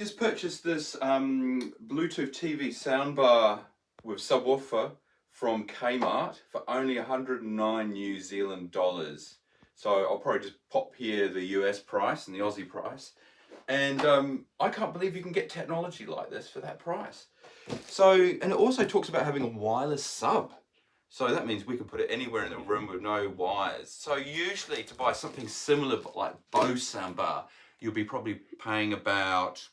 Just purchased this Bluetooth TV soundbar with subwoofer from Kmart for only 109 New Zealand dollars. So I'll probably just pop here the US price and the Aussie price. And I can't believe you can get technology like this for that price. So, and it also talks about having a wireless sub. So that means we can put it anywhere in the room with no wires. So usually to buy something similar like Bose soundbar, you'll be probably paying about,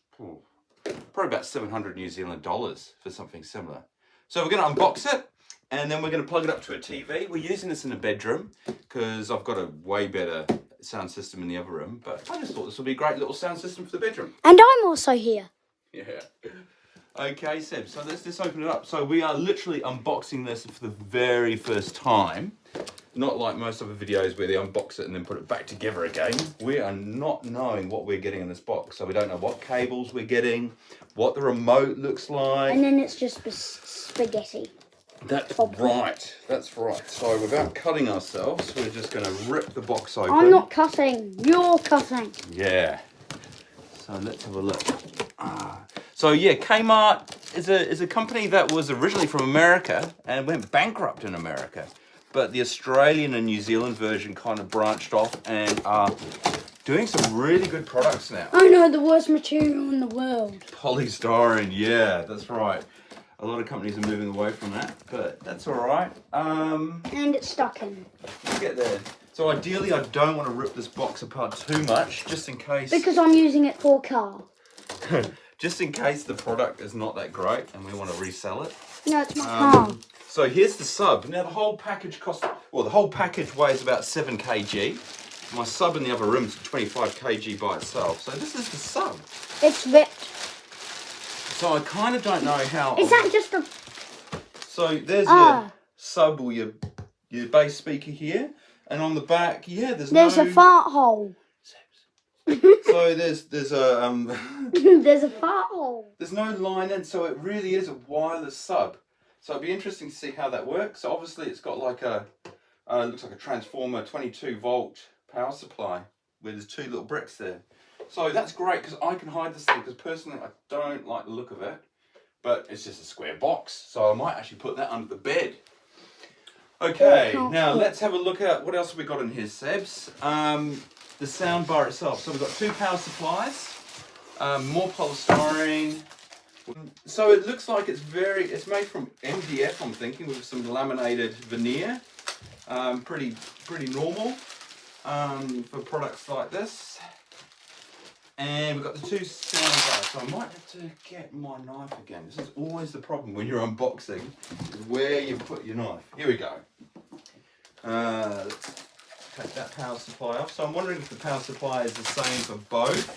probably about 700 New Zealand dollars for something similar. So we're going to unbox it and then we're going to plug it up to a TV. We're using this in the bedroom because I've got a way better sound system in the other room, but I just thought this would be a great little sound system for the bedroom. And I'm also here. Yeah. Okay, Seb, so let's just open it up. So we are literally unboxing this for the very first time. Not like most other videos where they unbox it and then put it back together again. We are not knowing what we're getting in this box. So we don't know what cables we're getting, what the remote looks like. And then it's just spaghetti. That's right, that's right. So without cutting ourselves, we're just going to rip the box open. I'm not cutting, you're cutting. Yeah. So let's have a look. So yeah, Kmart is a company that was originally from America and went bankrupt in America. But the Australian and New Zealand version kind of branched off and are doing some really good products now. I know, the worst material in the world. Polystyrene, yeah, that's right. A lot of companies are moving away from that, but that's all right. And it's stuck in. We'll get there. So ideally, I don't want to rip this box apart too much, just in case. Because I'm using it for a car. Just in case the product is not that great and we want to resell it. No, it's my car. So here's the sub. Now the whole package the whole package weighs about 7 kg. My sub in the other room is 25 kg by itself. So this is the sub. It's ripped. So I kind of don't know how. Is that just a... So there's your sub or your bass speaker here. And on the back, yeah, there's a fart hole. So there's a There's a fart hole. There's no line in, so it really is a wireless sub. So it'd be interesting to see how that works. So obviously it's got like a looks like a transformer 22 volt power supply where there's 2 little bricks there. So that's great because I can hide this thing because personally I don't like the look of it, but it's just a square box. So I might actually put that under the bed. Okay, now let's have a look at what else have we got in here, Sebs. The soundbar itself. So we've got 2 power supplies, more polystyrene. So it looks like it's made from MDF, I'm thinking, with some laminated veneer. Pretty normal for products like this. And we've got the 2 soundbars. So I might have to get my knife again. This is always the problem when you're unboxing, is where you put your knife. Here we go. Let's take that power supply off. So I'm wondering if the power supply is the same for both.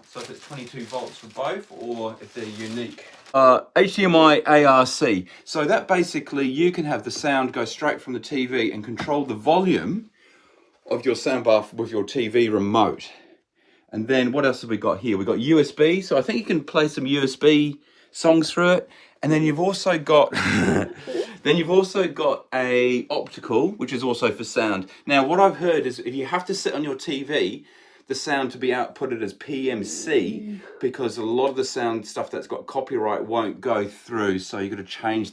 So if it's 22 volts for both, or if they're unique. HDMI ARC. So that basically, you can have the sound go straight from the TV and control the volume of your soundbar with your TV remote. And then what else have we got here? We've got USB. So I think you can play some USB songs through it. And then you've also got a optical, which is also for sound. Now, what I've heard is if you have to sit on your TV, the sound to be outputted as PMC, because a lot of the sound stuff that's got copyright won't go through. So you've got to change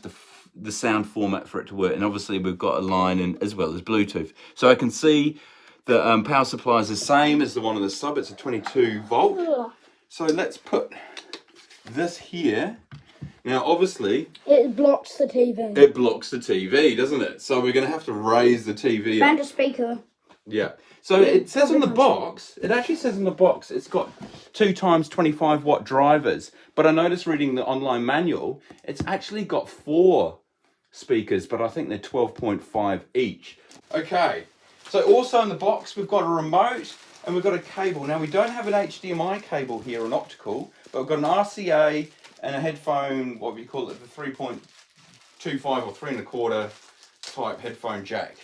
the sound format for it to work. And obviously we've got a line in as well as Bluetooth. So I can see the power supply is the same as the one on the sub. It's a 22 volt. So let's put this here. Now, obviously, it blocks the TV. It blocks the TV, doesn't it? So we're going to have to raise the TV and a speaker. Yeah. So it says on the box, it actually says on the box, it's got 2 times 25 watt drivers. But I noticed reading the online manual, it's actually got 4 speakers, but I think they're 12.5 each. Okay. So also in the box, we've got a remote and we've got a cable. Now, we don't have an HDMI cable here, an optical, but we've got an RCA and a headphone, what we call it, the 3.25 or 3 1/4 type headphone jack.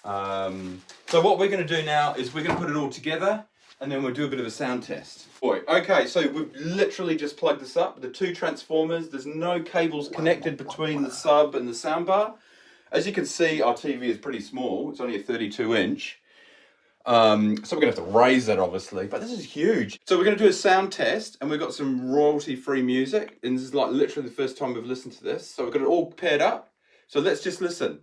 So what we're going to do now is we're going to put it all together and then we'll do a bit of a sound test. Okay, so we've literally just plugged this up. The 2 transformers, there's no cables connected between the sub and the soundbar. As you can see, our TV is pretty small. It's only a 32 inch. So we're gonna have to raise that obviously, but this is huge. So we're gonna do a sound test, and we've got some royalty-free music, and this is like literally the first time we've listened to this. So we've got it all paired up. So let's just listen.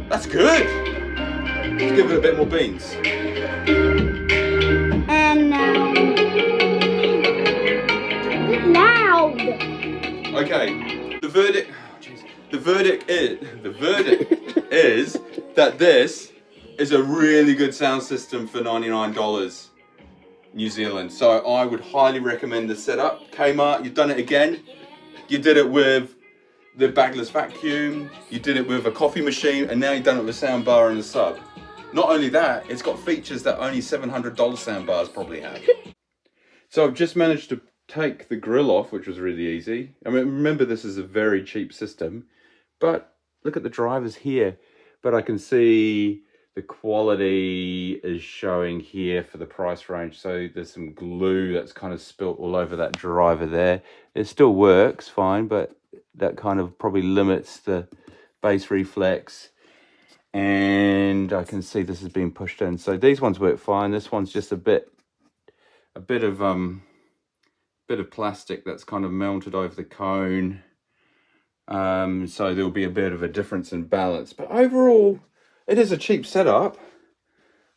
That's good. Let's give it a bit more beans. And loud. Okay. The verdict is that this is a really good sound system for $99 New Zealand. So I would highly recommend the setup. Kmart, you've done it again. You did it with the bagless vacuum, you did it with a coffee machine, and now you've done it with a soundbar and a sub. Not only that, it's got features that only $700 soundbars probably have. So I've just managed to take the grill off, which was really easy. I mean, remember this is a very cheap system, but look at the drivers here. But I can see the quality is showing here for the price range. So there's some glue that's kind of spilt all over that driver there. It still works fine, but that kind of probably limits the bass reflex. And I can see this has been pushed in. So these ones work fine. This one's just a bit of plastic that's kind of mounted over the cone. So there'll be a bit of a difference in balance. But overall, it is a cheap setup.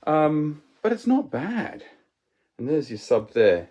But it's not bad. And there's your sub there.